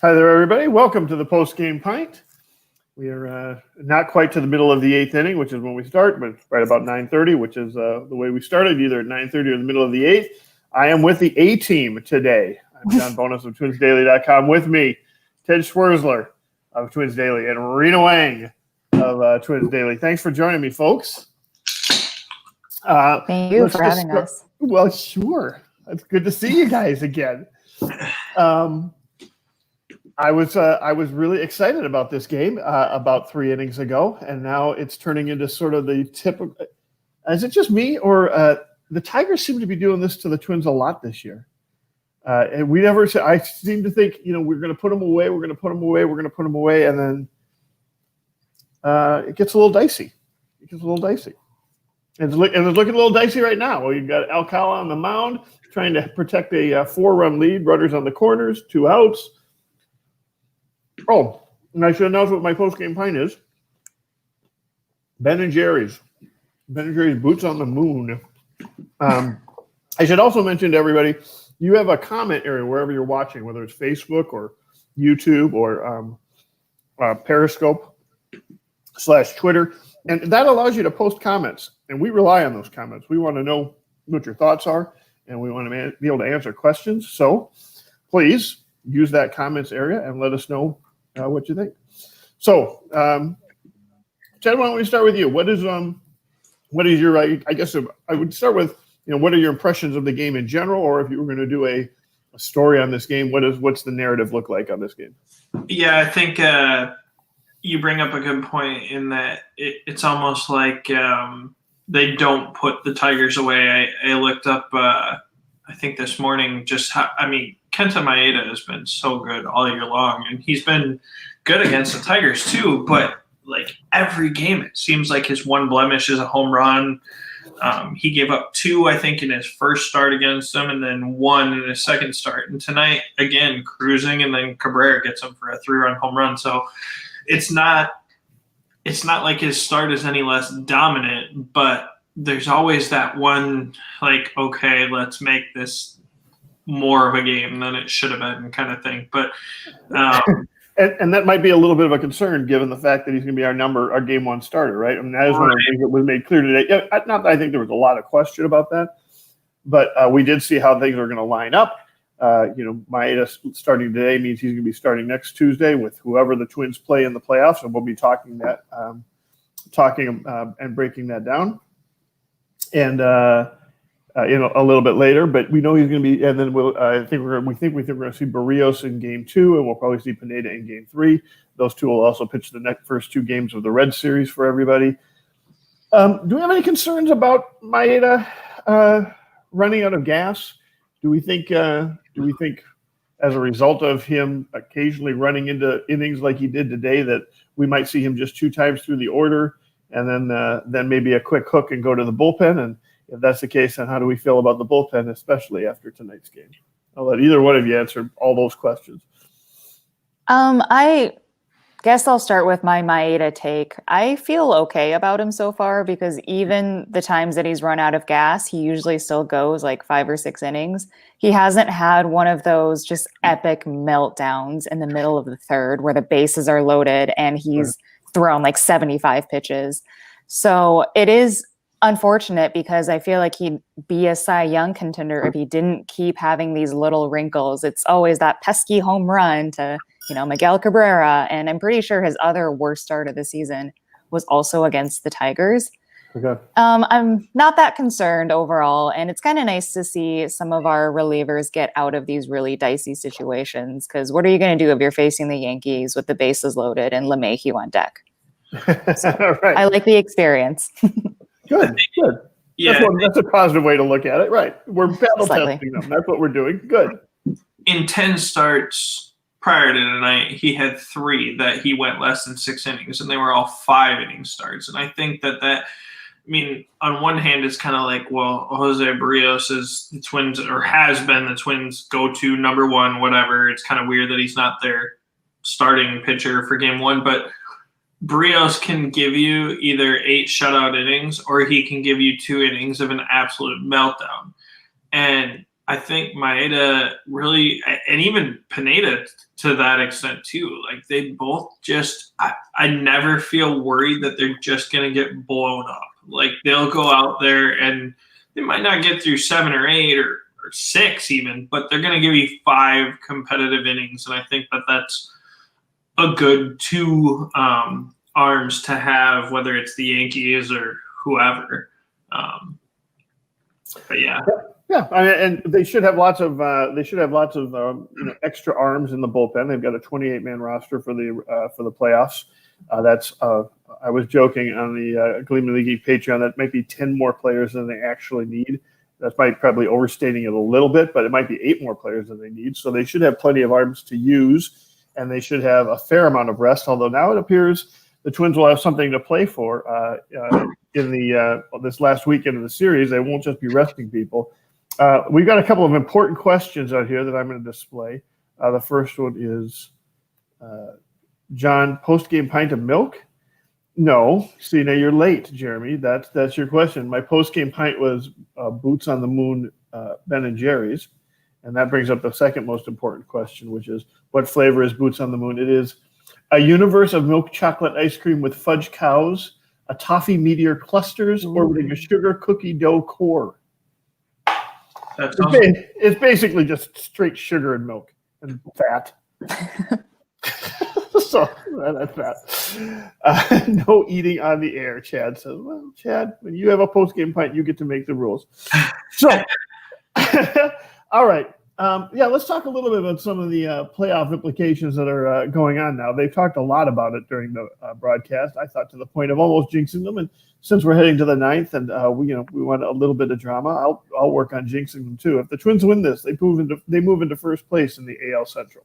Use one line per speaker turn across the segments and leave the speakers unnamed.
Hi there, everybody. Welcome to the Postgame Pint. We are not quite to the middle of the eighth inning, which is when we start, but right about 9:30, which is the way we started, either at 9:30 or the middle of the eighth. I am with the A-team today. I'm John Bonus of TwinsDaily.com. With me, Ted Schwerzler of Twins Daily and Rena Wang of Twins Daily. Thanks for joining me, folks.
Thank you for having us.
Well, sure. It's good to see you guys again. I was really excited about this game about 3 innings ago, and now it's turning into sort of the typical. Is it just me, or the Tigers seem to be doing this to the Twins a lot this year? And we never. I seem to think, we're going to put them away, we're going to put them away, we're going to put them away, and then it gets a little dicey. And it's looking a little dicey right now. Well, you've got Alcala on the mound trying to protect a 4-run lead, runners on the corners, 2 outs. Oh, and I should announce what my post-game pint is. Ben & Jerry's. Ben & Jerry's Boots on the Moon. I should also mention to everybody, you have a comment area wherever you're watching, whether it's Facebook or YouTube or Periscope / Twitter. And that allows you to post comments. And we rely on those comments. We want to know what your thoughts are, and we want to be able to answer questions. So please use that comments area and let us know what you think. So, Chad, why don't we start with you? What is your? I guess I would start with what are your impressions of the game in general, or if you were going to do a story on this game, what's the narrative look like on this game?
Yeah, I think you bring up a good point in that it's almost like they don't put the Tigers away. I looked up. I think this morning just how Kenta Maeda has been so good all year long, and he's been good against the Tigers too. But like every game, it seems like his one blemish is a home run. He gave up 2, I think, in his first start against them, and then 1 in his second start. And tonight, again, cruising, and then Cabrera gets him for a 3-run home run. So it's not like his start is any less dominant, but there's always that one, like, okay, let's make this more of a game than it should have been kind of thing. But
and that might be a little bit of a concern given the fact that he's going to be our game 1 starter, right? I mean, that is one of the things that was made clear today. Yeah, not that I think there was a lot of question about that, but we did see how things are going to line up. Maeda starting today means he's going to be starting next Tuesday with whoever the Twins play in the playoffs, and we'll be talking and breaking that down. And a little bit later, but we know he's going to be. And then we think we're going to see Barrios in game 2, and we'll probably see Pineda in game 3. Those 2 will also pitch the first 2 games of the Red Series for everybody. Do we have any concerns about Maeda running out of gas? Do we think as a result of him occasionally running into innings like he did today that we might see him just 2 times through the order, and then maybe a quick hook and go to the bullpen? And if that's the case, then how do we feel about the bullpen, especially after tonight's game? I'll let either one of you answer all those questions.
I guess I'll start with my Maeda take. I feel okay about him so far because even the times that he's run out of gas, he usually still goes like 5 or 6 innings. He hasn't had one of those just epic meltdowns in the middle of the 3rd where the bases are loaded and he's thrown like 75 pitches. So it is unfortunate because I feel like he'd be a Cy Young contender if he didn't keep having these little wrinkles. It's always that pesky home run to, Miguel Cabrera. And I'm pretty sure his other worst start of the season was also against the Tigers.
Okay.
I'm not that concerned overall. And it's kind of nice to see some of our relievers get out of these really dicey situations. Because what are you going to do if you're facing the Yankees with the bases loaded and LeMahieu on deck? So
right.
I like the experience.
Good.
Yeah,
that's a positive way to look at it. Right. We're battle testing them. That's what we're doing. Good.
In 10 starts prior to tonight, he had 3 that he went less than 6 innings, and they were all 5-inning starts. And I think that on one hand, it's kind of like, well, Jose Barrios is the Twins, or has been the Twins' go-to number 1, whatever. It's kind of weird that he's not their starting pitcher for game 1, but Barrios can give you either 8 shutout innings or he can give you 2 innings of an absolute meltdown. And I think Maeda really, and even Pineda to that extent too, like they both just, I never feel worried that they're just going to get blown up. Like they'll go out there and they might not get through 7 or 8 or 6 even, but they're going to give you 5 competitive innings. And I think that that's a good 2 arms to have, whether it's the Yankees or whoever. But yeah.
Yeah, and they should have lots of extra arms in the bullpen. They've got a 28-man roster for the playoffs. I was joking on the Gleaman League Patreon that might be 10 more players than they actually need. That's probably overstating it a little bit, but it might be 8 more players than they need. So they should have plenty of arms to use, and they should have a fair amount of rest. Although now it appears the Twins will have something to play for in this last weekend of the series. They won't just be resting people. We've got a couple of important questions out here that I'm going to display. The first one is, John, post-game pint of milk? No. See, now you're late, Jeremy. That's your question. My post-game pint was Boots on the Moon, Ben and Jerry's. And that brings up the second most important question, which is, what flavor is Boots on the Moon? It is a universe of milk chocolate ice cream with fudge cows, a toffee meteor clusters, orbiting a sugar cookie dough core.
That's awesome.
It's basically just straight sugar and milk and fat. So that's that. No eating on the air, Chad says. Well, Chad, when you have a post-game pint, you get to make the rules. So, all right. Let's talk a little bit about some of the playoff implications that are going on now. They've talked a lot about it during the broadcast, I thought, to the point of almost jinxing them. And since we're heading to the 9th and we want a little bit of drama, I'll work on jinxing them too. If the Twins win this, they move into first place in the AL Central.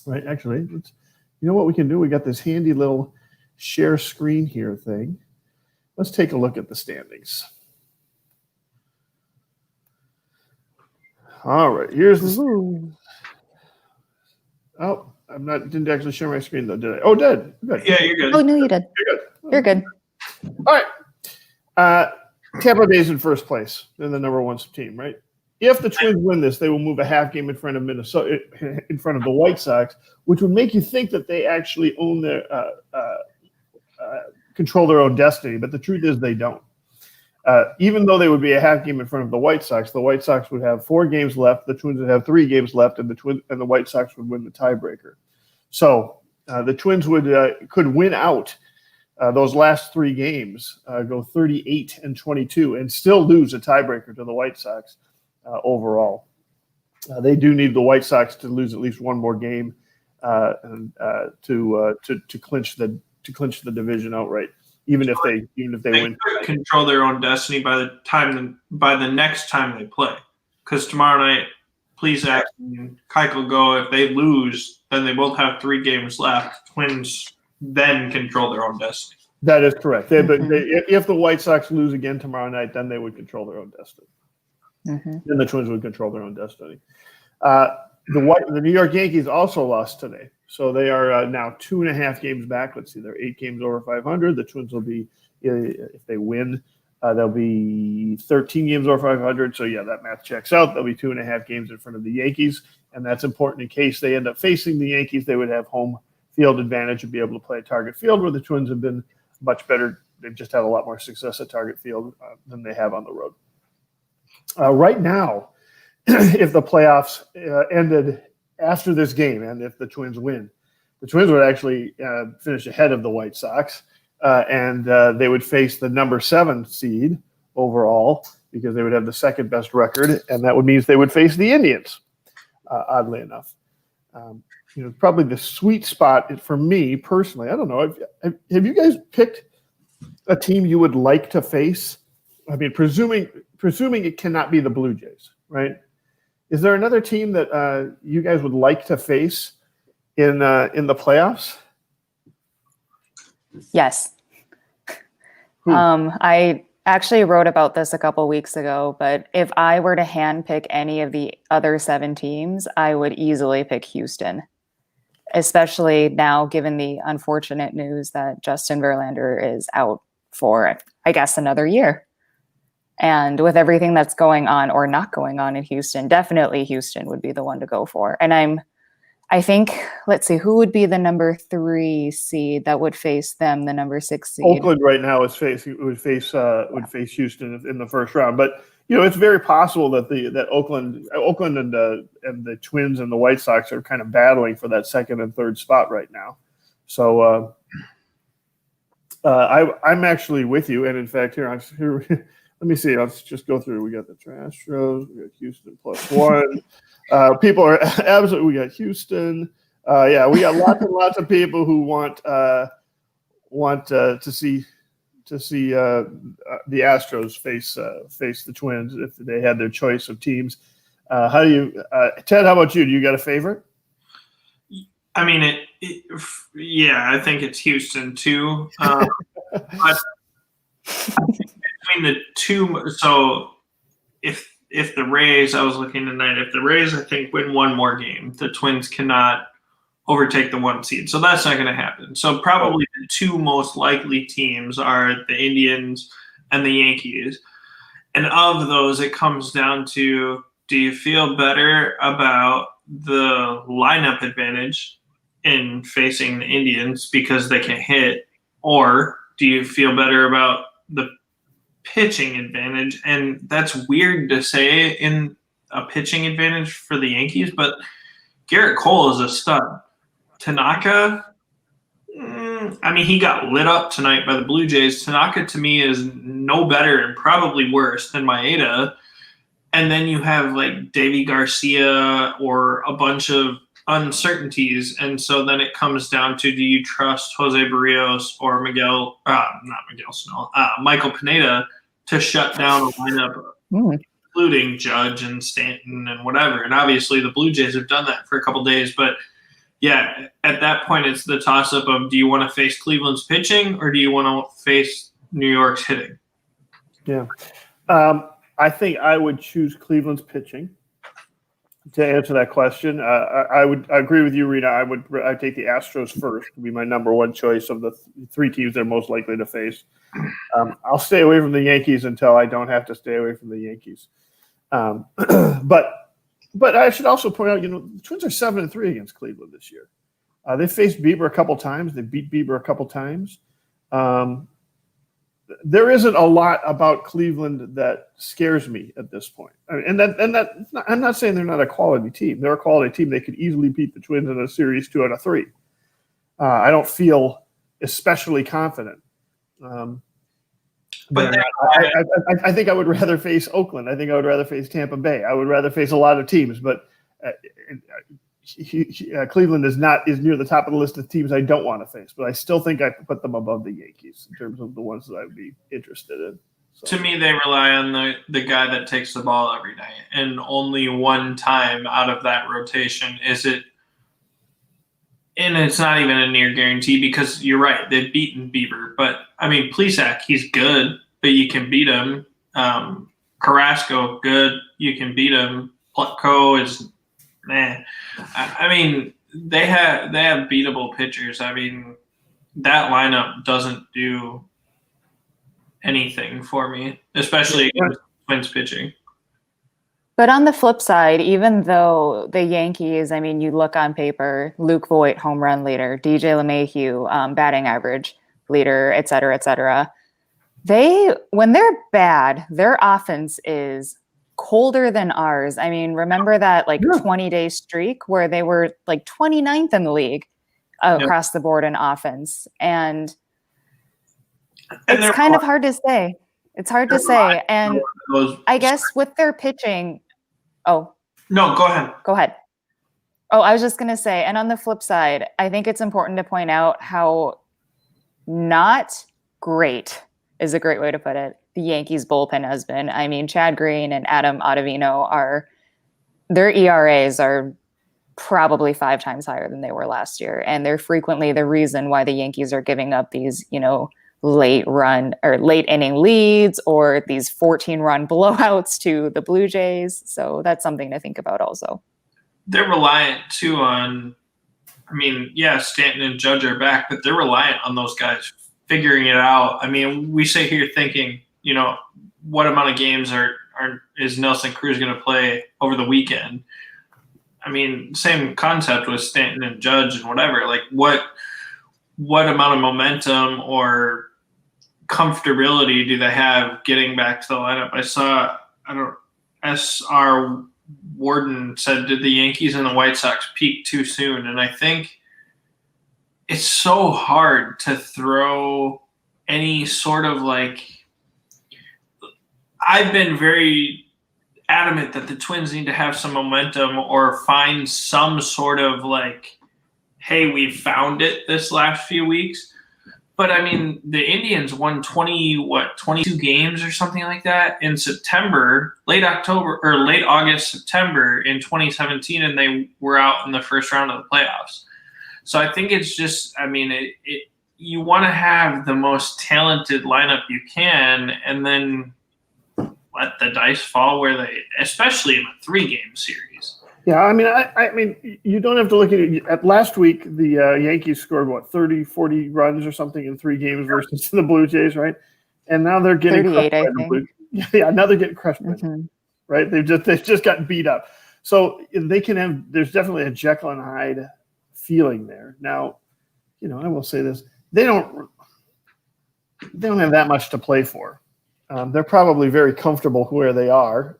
Right? Actually, you know what we can do? We got this handy little share screen here thing. Let's take a look at the standings. All right, here's the. Oh, didn't actually share my screen though, did I? Oh, did. Good.
Yeah, you're good.
Oh, no, you did. You're good.
All right. Tampa Bay's in first place. They're the number 1 team, right? If the Twins win this, they will move a half game in front of Minnesota, in front of the White Sox, which would make you think that they actually own their control their own destiny. But the truth is, they don't. Even though they would be a half game in front of the White Sox would have 4 games left. The Twins would have 3 games left, and the White Sox would win the tiebreaker. So the Twins could win out those last 3 games, go 38-22, and still lose a tiebreaker to the White Sox overall. They do need the White Sox to lose at least 1 more game to clinch the division outright. Even if they win,
control their own destiny by the next time they play. Because tomorrow night, please act and Keuchel go. If they lose, then they both have 3 games left. Twins then control their own destiny.
That is correct. If the White Sox lose again tomorrow night, then they would control their own destiny.
Mm-hmm.
Then the Twins would control their own destiny. The New York Yankees also lost today. So they are now 2.5 games back. Let's see, they're 8 games over 500. The Twins will be, if they win, they'll be 13 games over 500. So, yeah, that math checks out. They'll be 2.5 games in front of the Yankees, and that's important in case they end up facing the Yankees. They would have home field advantage and be able to play at Target Field, where the Twins have been much better. They've just had a lot more success at Target Field than they have on the road. Right now, if the playoffs ended after this game, and if the Twins win, the Twins would actually finish ahead of the White Sox, and they would face the number 7 seed overall because they would have the second best record, and that would mean they would face the Indians. Oddly enough, probably the sweet spot for me personally. I don't know. Have you guys picked a team you would like to face? I mean, presuming it cannot be the Blue Jays, right? Is there another team that you guys would like to face in the playoffs?
Yes. I actually wrote about this a couple weeks ago, but if I were to handpick any of the other 7 teams, I would easily pick Houston, especially now given the unfortunate news that Justin Verlander is out for, I guess, another year. And with everything that's going on or not going on in Houston, definitely Houston would be the one to go for. And I think, let's see, who would be the number 3 seed that would face them, the number 6 seed?
Oakland right now would face Houston in the first round, but it's very possible that Oakland and the Twins and the White Sox are kind of battling for that second and third spot right now. So I'm actually with you, and in fact, here let me see. Let's just go through. We got the Astros. We got Houston +1. People are absolutely. We got Houston. Yeah, we got lots and lots of people who want to see the Astros face the Twins if they had their choice of teams. How do you, Ted? How about you? Do you got a favorite?
I mean, I think it's Houston too. But between the two, so if the Rays, I was looking tonight, if the Rays, I think, win one more game, the Twins cannot overtake the 1 seed. So that's not going to happen. So probably the 2 most likely teams are the Indians and the Yankees. And of those, it comes down to, do you feel better about the lineup advantage in facing the Indians because they can hit, or do you feel better about the pitching advantage? And that's weird to say in a pitching advantage for the Yankees, but Garrett Cole is a stud. Tanaka, I mean, he got lit up tonight by the Blue Jays. Tanaka, to me, is no better and probably worse than Maeda. And then you have like Davy Garcia or a bunch of uncertainties. And so then it comes down to, do you trust Jose Barrios or Michael Pineda to shut down a lineup, including Judge and Stanton and whatever. And obviously the Blue Jays have done that for a couple days, but yeah, at that point, it's the toss-up of, do you want to face Cleveland's pitching or do you want to face New York's hitting?
Yeah. I think I would choose Cleveland's pitching to answer that question. I agree with you, Rita. I'd take the Astros first to be my number 1 choice of the 3 teams they're most likely to face. I'll stay away from the Yankees until I don't have to stay away from the Yankees. But I should also point out, the Twins are 7-3 against Cleveland this year. They faced Bieber a couple times. They beat Bieber a couple times. There isn't a lot about Cleveland that scares me at this point. I'm not saying they're not a quality team. They're a quality team. They could easily beat the Twins in a series 2 out of 3. I don't feel especially confident. But I think I would rather face Oakland. I think I would rather face Tampa Bay. I would rather face a lot of teams, but Cleveland is near the top of the list of teams I don't want to face. But I still think I put them above the Yankees in terms of the ones that I would be interested in. So.
To me, they rely on the guy that takes the ball every night, and only one time out of that rotation is it. And it's not even a near guarantee because you're right. They've beaten Bieber. But, I mean, Plesac, he's good, but you can beat him. Carrasco, good. You can beat him. Plutko is I mean, they have beatable pitchers. I mean, that lineup doesn't do anything for me, especially against Twins pitching.
But on the flip side, even though the Yankees, I mean, you look on paper, Luke Voit, home run leader, DJ LeMahieu, batting average leader, et cetera, when they're bad, their offense is colder than ours. I mean, remember that 20-day streak where they were 29th in the league across the board in offense. And it's kind of hard to say. It's hard to say. And I guess with their pitching, no,
go ahead.
Go ahead. Oh, I was just going to say, and on the flip side, I think it's important to point out how not great is a great way to put it. The Yankees bullpen has been. I mean, Chad Green and Adam Ottavino their ERAs are probably 5 times higher than they were last year. And they're frequently the reason why the Yankees are giving up these, late inning leads or these 14-run blowouts to the Blue Jays. So that's something to think about also.
They're reliant too on, Stanton and Judge are back, but they're reliant on those guys figuring it out. I mean, we sit here thinking, what amount of games is Nelson Cruz going to play over the weekend? I mean, same concept with Stanton and Judge and whatever. Like, what amount of momentum or comfortability do they have getting back to the lineup? I saw, SR Warden said, did the Yankees and the White Sox peak too soon? And I think it's so hard to throw any sort of I've been very adamant that the Twins need to have some momentum or find some sort of hey, we've found it this last few weeks. But I mean, the Indians won 22 games or something like that in September, late August, September in 2017, and they were out in the first round of the playoffs. So I think it's just, you want to have the most talented lineup you can, and then let the dice fall especially in a 3-game series.
Yeah, I mean, you don't have to look at last week. The Yankees scored 30, 40 runs or something in 3 games versus the Blue Jays, right? And now they're getting
38, I
crushed by the
think.
Blue. Yeah, now they're getting crushed by them, right? They've just gotten beat up. So they can have. There's definitely a Jekyll and Hyde feeling there. Now, I will say this: they don't have that much to play for. They're probably very comfortable where they are.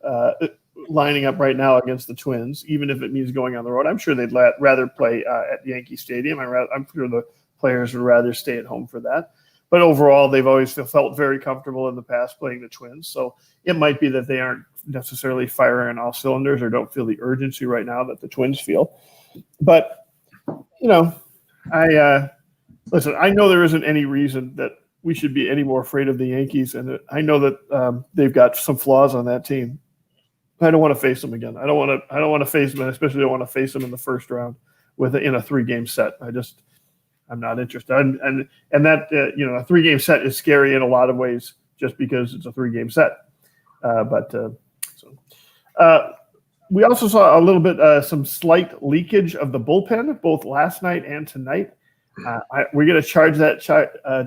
Lining up right now against the Twins, even if it means going on the road. I'm sure they'd rather play at Yankee Stadium. I'm sure the players would rather stay at home for that. But overall, they've always felt very comfortable in the past playing the Twins. So it might be that they aren't necessarily firing on all cylinders or don't feel the urgency right now that the Twins feel. But, listen, I know there isn't any reason that we should be any more afraid of the Yankees. And I know that they've got some flaws on that team. I don't want to face them again. I don't want to face them, and especially don't want to face them in the first round in a 3-game set. I'm not interested. And that a 3-game set is scary in a lot of ways just because it's a 3-game set. We also saw a little bit some slight leakage of the bullpen both last night and tonight. We're going to charge that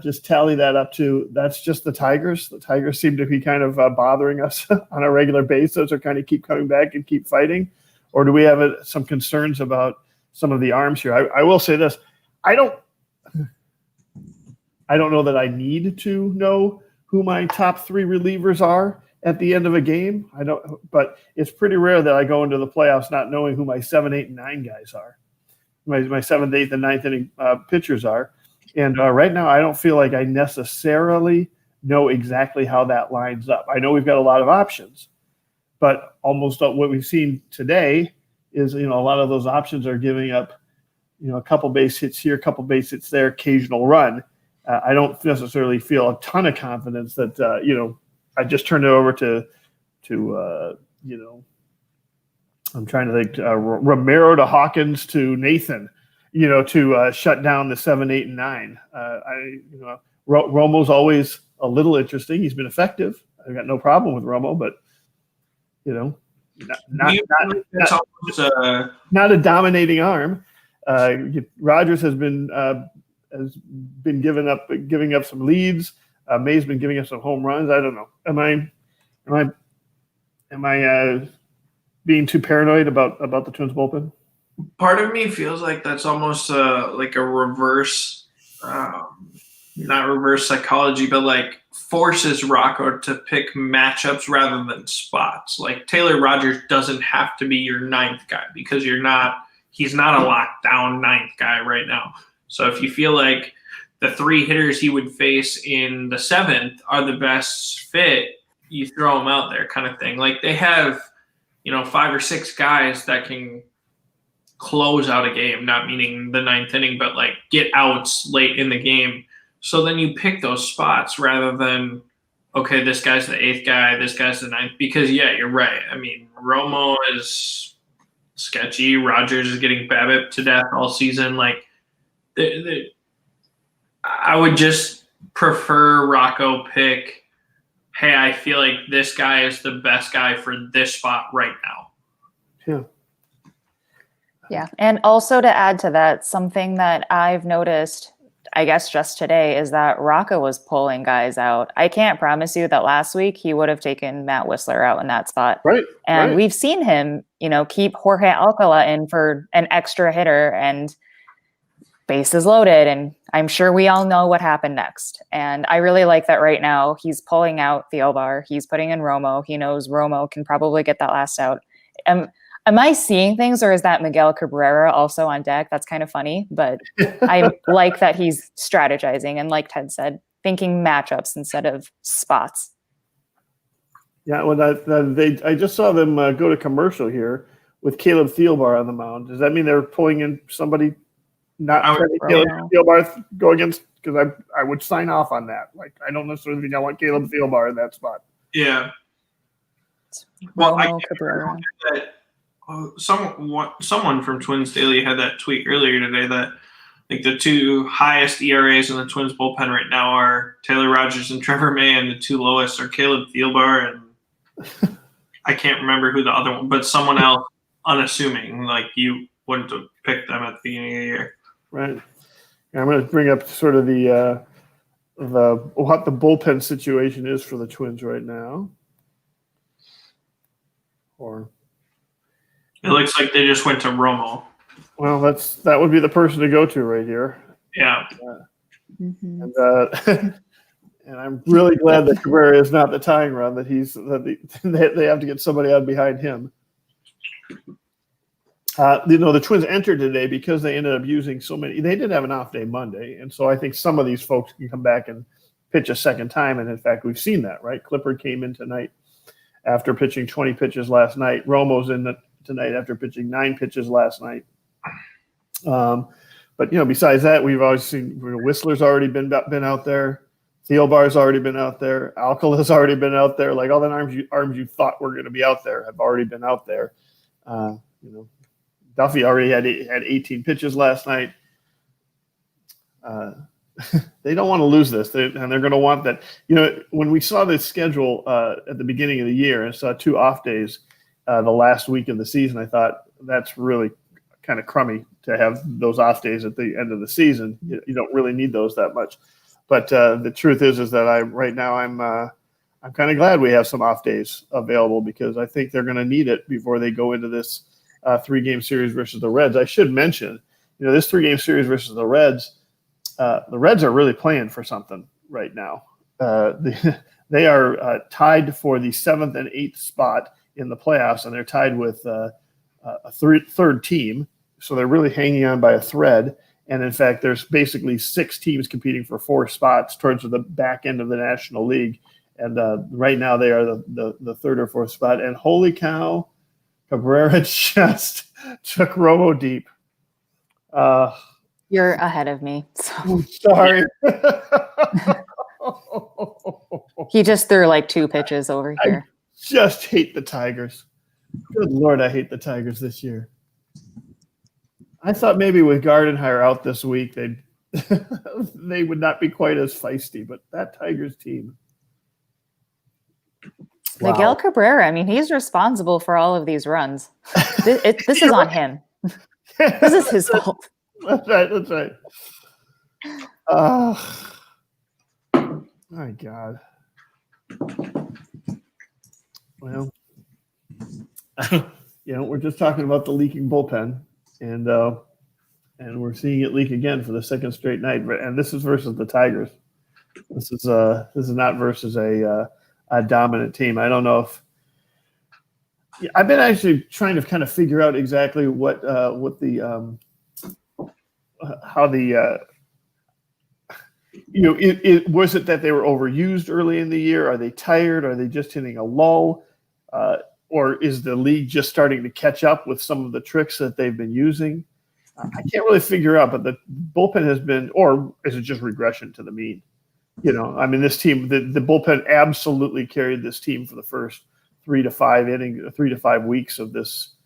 just tally that up to that's just the Tigers. The Tigers seem to be kind of bothering us on a regular basis, or kind of keep coming back and keep fighting, or do we have some concerns about some of the arms here? I will say this: I don't know that I need to know who my top 3 relievers are at the end of a game. But it's pretty rare that I go into the playoffs not knowing who my 7, 8, and 9 guys are. My 7th, 8th, and 9th inning pitchers are. And right now, I don't feel like I necessarily know exactly how that lines up. I know we've got a lot of options, but almost what we've seen today is, a lot of those options are giving up, a couple base hits here, a couple base hits there, occasional run. I don't necessarily feel a ton of confidence that, I just turned it over to I'm trying to think, Romero to Hawkins to Nathan, to shut down the 7, 8, and 9. Romo's always a little interesting. He's been effective. I've got no problem with Romo, but not a dominating arm. Rogers has been giving up some leads. May's been giving up some home runs. I don't know. Am I being too paranoid about the Twins bullpen?
Part of me feels like that's almost like a reverse, not reverse psychology, but forces Rocco to pick matchups rather than spots. Like Taylor Rogers doesn't have to be your 9th guy because he's not a lockdown 9th guy right now. So if you feel like the 3 hitters he would face in the 7th are the best fit, you throw them out there kind of thing. Like they have, 5 or 6 guys that can close out a game, not meaning the 9th inning, but get outs late in the game. So then you pick those spots rather than, okay, this guy's the 8th guy, this guy's the 9th, because you're right. I mean, Romo is sketchy. Rogers is getting BABIP to death all season. I would just prefer Rocco pick, hey, I feel like this guy is the best guy for this spot right now.
Yeah.
Yeah. And also to add to that, something that I've noticed, I guess just today, is that Rocca was pulling guys out. I can't promise you that last week he would have taken Matt Whistler out in that spot.
Right.
And we've seen him, keep Jorge Alcala in for an extra hitter and bases loaded. And I'm sure we all know what happened next. And I really like that right now he's pulling out Thielbar. He's putting in Romo. He knows Romo can probably get that last out. Am I seeing things, or is that Miguel Cabrera also on deck? That's kind of funny, but I like that he's strategizing and, like Ted said, thinking matchups instead of spots.
Yeah, well, I just saw them go to commercial here with Caleb Thielbar on the mound. Does that mean they're pulling in somebody not Caleb Thielbar go against? Because I would sign off on that. Like, I don't necessarily think I want Caleb Thielbar in that spot.
Yeah.
Well, Cabrera.
Someone from Twins Daily had that tweet earlier today that the two highest ERAs in the Twins bullpen right now are Taylor Rogers and Trevor May, and the two lowest are Caleb Thielbar and I can't remember who the other one, but someone else unassuming, like you wouldn't have picked them at the beginning of the year.
Right. Yeah, I'm going to bring up sort of what the bullpen situation is for the Twins right now.
It looks like they just went to Romo.
Well, that would be the person to go to right here.
Yeah.
And I'm really glad that Cabrera is not the tying run, that they have to get somebody out behind him. The Twins entered today because they ended up using so many. They did have an off day Monday, and so I think some of these folks can come back and pitch a second time. And in fact, we've seen that, right? Clippard came in tonight after pitching 20 pitches last night. Romo's in tonight after pitching 9 pitches last night. But besides that, we've always seen Whistler's already been out there. Thielbar's already been out there. Alcala's already been out there. Like all the arms you thought were going to be out there have already been out there. Duffy already had 18 pitches last night. They don't want to lose this, and they're going to want that. When we saw this schedule at the beginning of the year and saw 2 off days the last week of the season, I thought that's really kind of crummy to have those off days at the end of the season. You don't really need those that much. But the truth is that right now I'm kind of glad we have some off days available, because I think they're going to need it before they go into this 3-game series versus the Reds. I should mention, this 3-game series versus the Reds are really playing for something right now. They are tied for the 7th and 8th spot in the playoffs, and they're tied with a third team. So they're really hanging on by a thread. And in fact, there's basically 6 teams competing for 4 spots towards the back end of the National League. And right now they are the 3rd or 4th spot. And holy cow, Cabrera just took Romo deep.
You're ahead of me. So.
Sorry.
He just threw like 2 pitches over here.
I just hate the Tigers. Good Lord, I hate the Tigers this year. I thought maybe with Gardenhire out this week, they would not be quite as feisty, but that Tigers team.
Wow. Miguel Cabrera, I mean, he's responsible for all of these runs. This is on him. This is his fault.
That's right. My God. Well, we're just talking about the leaking bullpen, and we're seeing it leak again for the 2nd straight night. And this is versus the Tigers. This is not versus a dominant team. I don't know if I've been actually trying to kind of figure out exactly what the how the was it that they were overused early in the year? Are they tired? Are they just hitting a lull? Or is the league just starting to catch up with some of the tricks that they've been using? I can't really figure out, but the bullpen has been, or is it just regression to the mean? This team, the bullpen absolutely carried this team for the first 3 to 5 weeks of this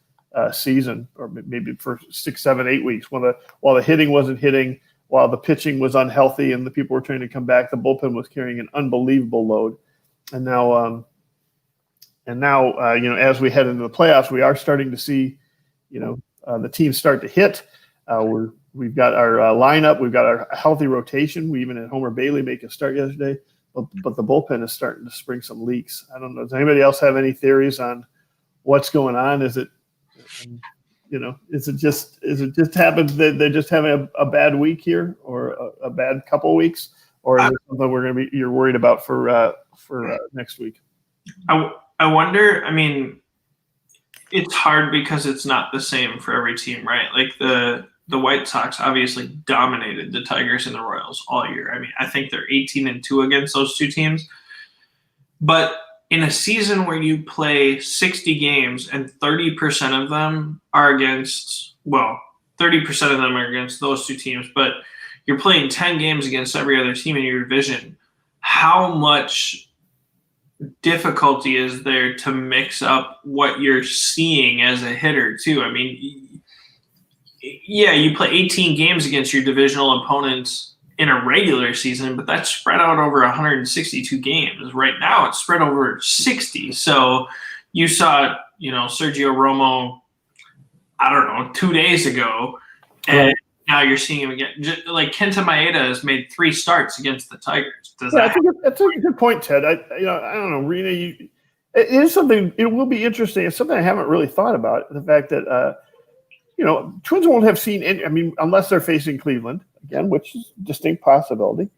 season, or maybe for 6, 7, 8 weeks. While the hitting wasn't hitting, while the pitching was unhealthy and the people were trying to come back, the bullpen was carrying an unbelievable load. And now, as we head into the playoffs, we are starting to see, the teams start to hit. we've got our lineup. We've got our healthy rotation. We even had Homer Bailey make a start yesterday, but the bullpen is starting to spring some leaks. I don't know. Does anybody else have any theories on what's going on? Is it, is it just happened that they're just having a bad week here, or a bad couple weeks, or is it something you're worried about for next week?
I wonder. I mean, it's hard because it's not the same for every team, right? Like the White Sox obviously dominated the Tigers and the Royals all year. I mean, I think they're 18-2 against those two teams. But in a season where you play 60 games and 30% of them are against, 30% of them are against those two teams, but you're playing 10 games against every other team in your division, how much difficulty is there to mix up what you're seeing as a hitter too? I mean, yeah, you play 18 games against your divisional opponents in a regular season, but that's spread out over 162 games. Right now it's spread over 60. So you saw, Sergio Romo, I don't know, 2 days ago, and now you're seeing him again. Just like Kenta Maeda has made 3 starts against the Tigers.
That's a good point, Ted. I don't know, Rena. It is something. It will be interesting. It's something I haven't really thought about. The fact that Twins won't have seen any. I mean, unless they're facing Cleveland again, which is a distinct possibility.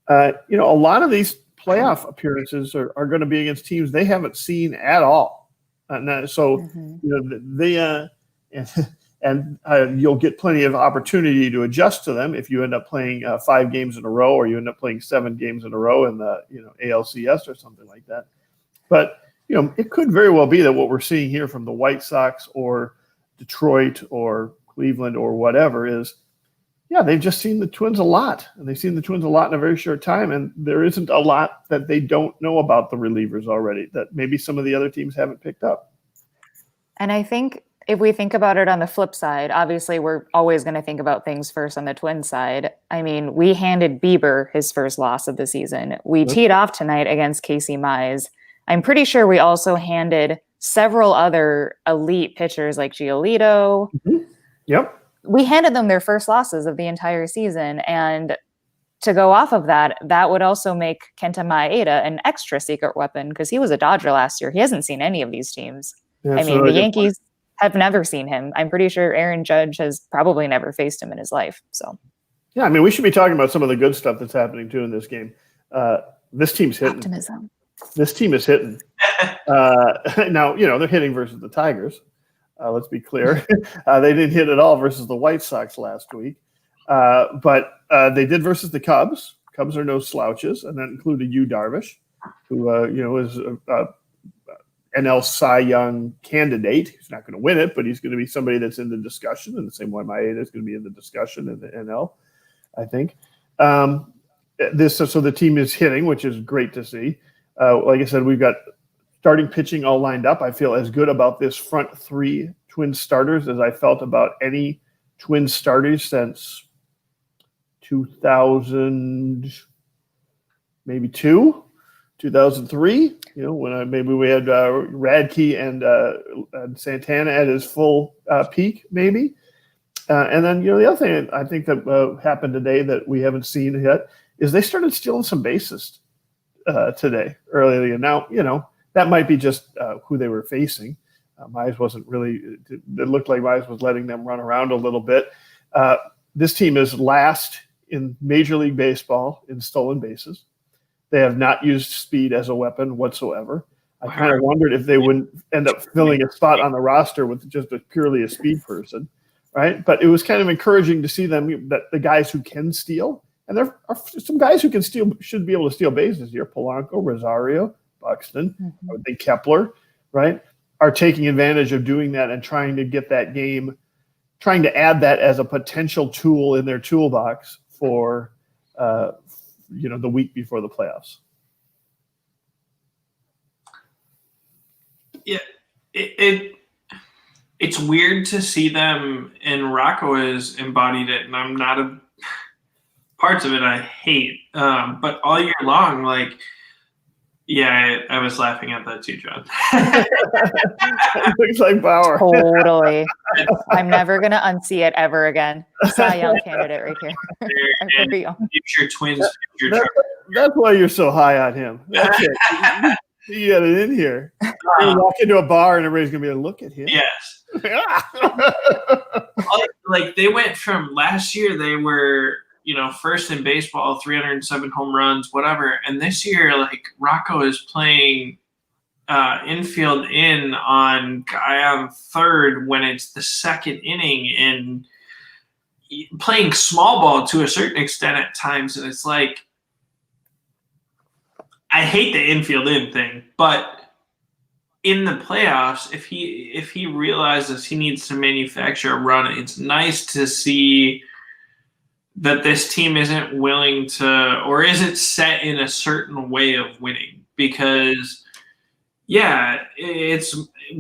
A lot of these playoff appearances are going to be against teams they haven't seen at all. You'll get plenty of opportunity to adjust to them if you end up playing 5 games in a row, or you end up playing 7 games in a row in the ALCS or something like that. But it could very well be that what we're seeing here from the White Sox or Detroit or Cleveland or whatever is, they've just seen the Twins a lot, and they've seen the Twins a lot in a very short time, and there isn't a lot that they don't know about the relievers already that maybe some of the other teams haven't picked up.
And I think if we think about it on the flip side, obviously we're always going to think about things first on the Twins side. I mean, we handed Bieber his first loss of the season. We teed off tonight against Casey Mize. I'm pretty sure we also handed several other elite pitchers like Giolito.
Mm-hmm. Yep.
We handed them their first losses of the entire season. And to go off of that, that would also make Kenta Maeda an extra secret weapon, because he was a Dodger last year. He hasn't seen any of these teams. Yeah, the Yankees have never seen him. I'm pretty sure Aaron Judge has probably never faced him in his life. So,
yeah, I mean, we should be talking about some of the good stuff that's happening too in this game. This team's hitting.
Optimism.
This team is hitting. Now, they're hitting versus the Tigers. Let's be clear. They didn't hit at all versus the White Sox last week. But they did versus the Cubs. Cubs are no slouches, and that included Yu Darvish, who, is a NL Cy Young candidate. He's not going to win it, but he's going to be somebody that's in the discussion, in the same way Maeda is going to be in the discussion in the NL, I think. So the team is hitting, which is great to see. Like I said, we've got starting pitching all lined up. I feel as good about this front 3 Twins starters as I felt about any Twins starters since 2003, when maybe we had Radke and Santana at his full peak, maybe. And then, the other thing I think that happened today that we haven't seen yet is they started stealing some bases today, earlier. Now, that might be just who they were facing. Mize wasn't really – it looked like Mize was letting them run around a little bit. This team is last in Major League Baseball in stolen bases. They have not used speed as a weapon whatsoever. I kind of wondered if they wouldn't end up filling a spot on the roster with just purely a speed person, right? But it was kind of encouraging to see them, that the guys who can steal, and there are some guys who can steal, should be able to steal bases here. Polanco, Rosario, Buxton, I would think Kepler, right, are taking advantage of doing that and trying to get that game, trying to add that as a potential tool in their toolbox for the week before the playoffs.
Yeah, it's weird to see them, and Rocco has embodied it, and I'm not a parts of it I hate. But all year long, like, Yeah, I was laughing at that too, John.
Looks like Bauer.
Totally. I'm never going to unsee it ever again. Cy Young candidate right here.
And future Twins.
That's why you're so high on him. That's it. You got it in here. You walk into a bar and everybody's going to be like, look at him.
Yes. Like they went from last year, they were, first in baseball, 307 home runs, whatever. And this year, like Rocco is playing infield on guy on third when it's the second inning and playing small ball to a certain extent at times. And it's like, I hate the infield in thing, but in the playoffs, if he realizes he needs to manufacture a run, it's nice to see that this team isn't willing to, or isn't set in a certain way of winning. Because, yeah, it's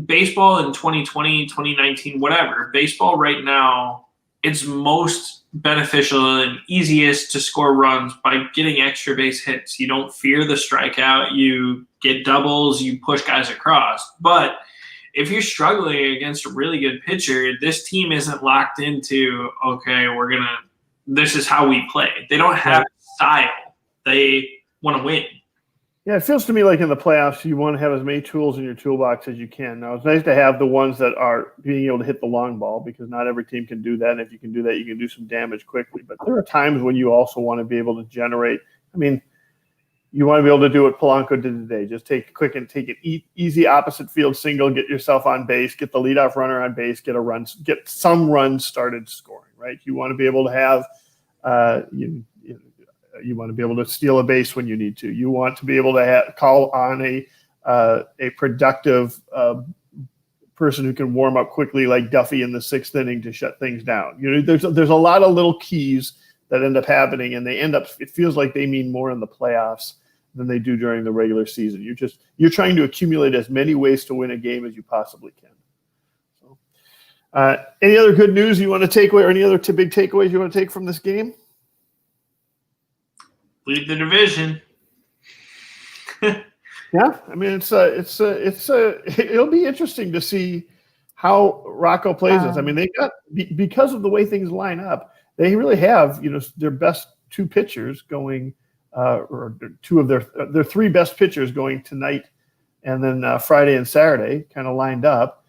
baseball in 2020, 2019, whatever. Baseball right now, it's most beneficial and easiest to score runs by getting extra base hits. You don't fear the strikeout. You get doubles. You push guys across. But if you're struggling against a really good pitcher, this team isn't locked into, okay, this is how we play. They don't have style. They want to win.
Yeah, it feels to me like in the playoffs, you want to have as many tools in your toolbox as you can. Now, it's nice to have the ones that are being able to hit the long ball because not every team can do that. And if you can do that, you can do some damage quickly. But there are times when you also want to be able to generate. I mean, you want to be able to do what Polanco did today. Just take an easy opposite field single, get yourself on base, get the leadoff runner on base, get some runs started scoring, right? You want to be able to have you want to be able to steal a base when you need to. You want to be able to call on a productive person who can warm up quickly, like Duffy in the sixth inning, to shut things down. There's a lot of little keys that end up happening, and it feels like they mean more in the playoffs than they do during the regular season. You're trying to accumulate as many ways to win a game as you possibly can. So, any other good news you want to take away, or any other big takeaways you want to take from this game?
Lead the division.
Yeah, I mean it'll be interesting to see how Rocco plays this. I mean, they got, because of the way things line up, they really have their best two pitchers going, or two of their three best pitchers going tonight, and then Friday and Saturday kind of lined up.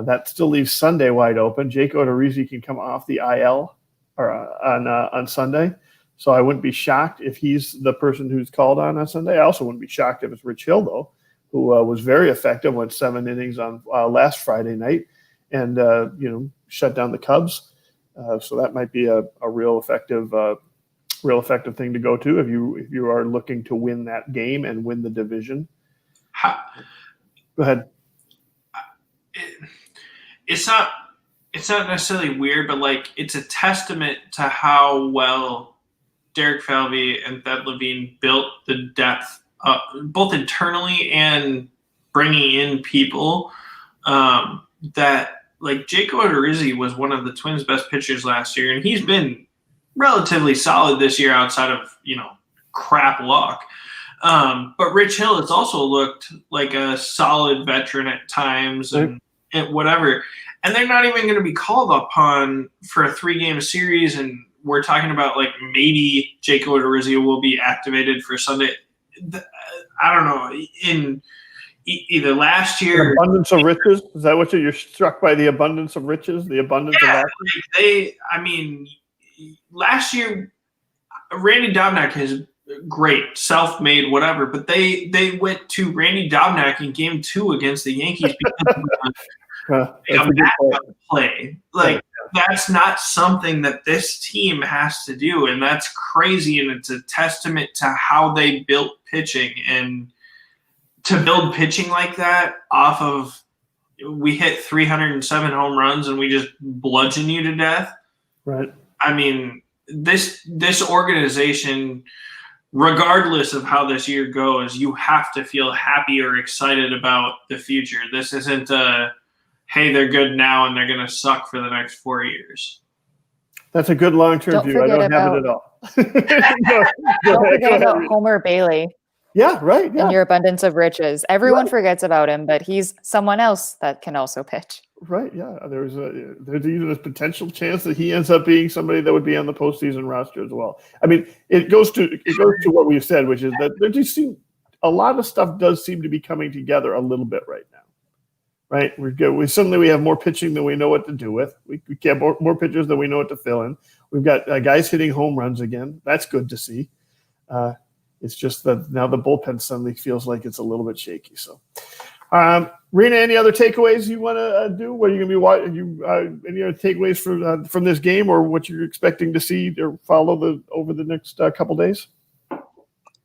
That still leaves Sunday wide open. Jake Odorizzi can come off the IL or on Sunday. So I wouldn't be shocked if he's the person who's called on Sunday. I also wouldn't be shocked if it's Rich Hill, though, who was very effective, went 7 innings on last Friday night and, shut down the Cubs. So that might be a real effective thing to go to if you are looking to win that game and win the division. Go ahead.
It's not necessarily weird, but like it's a testament to how well Derek Falvey and Thad Levine built the depth, both internally and bringing in people. That like Jake Odorizzi was one of the Twins' best pitchers last year, and he's been relatively solid this year outside of crap luck. But Rich Hill has also looked like a solid veteran at times and whatever. And they're not even going to be called upon for a 3-game series, and we're talking about like maybe Jake Odorizzi will be activated for Sunday. I don't know. In either last year,
abundance of riches. Is that what you're struck by? The abundance of riches, the abundance of assets?
Last year, Randy Dobnak is great, self-made, whatever. But they went to Randy Dobnak in Game 2 against the Yankees because of play. Like. That's not something that this team has to do, and that's crazy, and it's a testament to how they built pitching. And to build pitching like that off of we hit 307 home runs and we just bludgeon you to death.
Right.
I mean, this organization, regardless of how this year goes, you have to feel happy or excited about the future. This isn't hey, they're good now and they're going to suck for the next 4 years.
That's a good long-term view. I don't have it at all.
Don't forget about Homer Bailey.
Yeah, right. Yeah,
in your abundance of riches. Everyone forgets about him, but he's someone else that can also pitch.
right. Yeah, there's even a potential chance that he ends up being somebody that would be on the postseason roster as well. I mean, it goes to what we've said, which is that there just a lot of stuff does seem to be coming together a little bit right now. Right, we're good. We have more pitching than we know what to do with. We get more pitchers than we know what to fill in. We've got guys hitting home runs again. That's good to see. It's just that now the bullpen suddenly feels like it's a little bit shaky. So, Rena, any other takeaways you want to do? What are you going to be watching? Any other takeaways from this game, or what you're expecting to see or follow over the next couple days?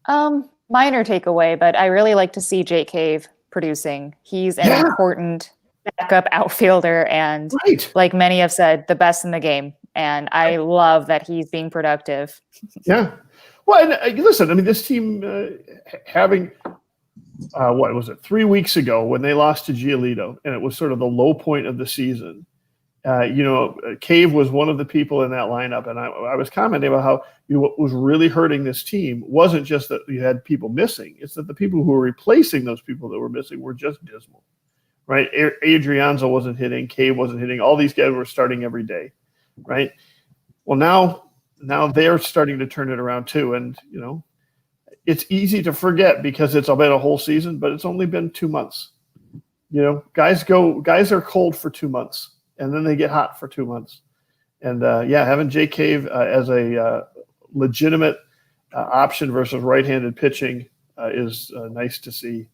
Minor takeaway, but I really like to see Jake Cave producing. He's an important backup outfielder, and like many have said, the best in the game. And I love that he's being productive.
Yeah. Well, and listen, I mean, this team having what was it, 3 weeks ago when they lost to Giolito, and it was sort of the low point of the season. Cave was one of the people in that lineup, and I was commenting about how what was really hurting this team wasn't just that you had people missing; it's that the people who were replacing those people that were missing were just dismal, right? Adrianza wasn't hitting, Cave wasn't hitting. All these guys were starting every day, right? Well, now they're starting to turn it around too, and it's easy to forget because it's been a whole season, but it's only been 2 months. Guys are cold for 2 months. And then they get hot for 2 months. And having Jake Cave as a legitimate option versus right-handed pitching is nice to see,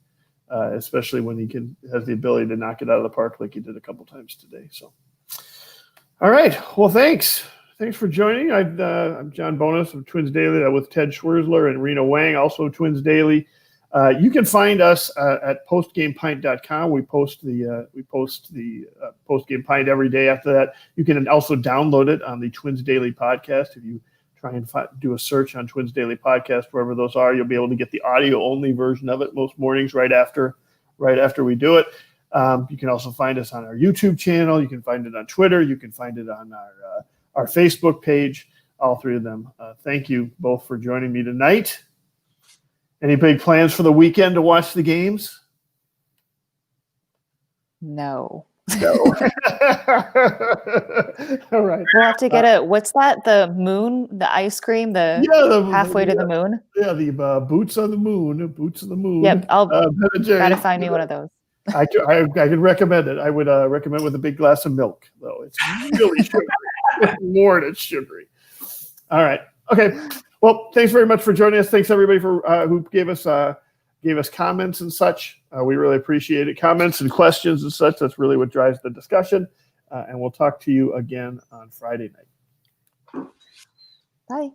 especially when he has the ability to knock it out of the park like he did a couple times today. So, all right. Well, thanks. Thanks for joining. I'm John Bonus of Twins Daily with Ted Schwerzler and Rena Wang, also Twins Daily. You can find us at postgamepint.com. We post the postgame pint every day after that. You can also download it on the Twins Daily podcast. If you try and do a search on Twins Daily podcast, wherever those are, you'll be able to get the audio only version of it most mornings right after we do it. You can also find us on our YouTube channel. You can find it on Twitter. You can find it on our Facebook page. All three of them. Thank you both for joining me tonight. Any big plans for the weekend to watch the games?
No.
All right.
We'll have to get what's that? The moon, the ice cream, halfway to the moon.
Yeah, the boots on the moon. Boots on the moon.
Yep, I'll gotta find me one of those.
I can recommend it. I would recommend with a big glass of milk, though. It's really sugary. More than it's sugary. All right. Okay. Well, thanks very much for joining us. Thanks everybody for who gave us comments and such. We really appreciate it. Comments and questions and such. That's really what drives the discussion. And we'll talk to you again on Friday night.
Bye.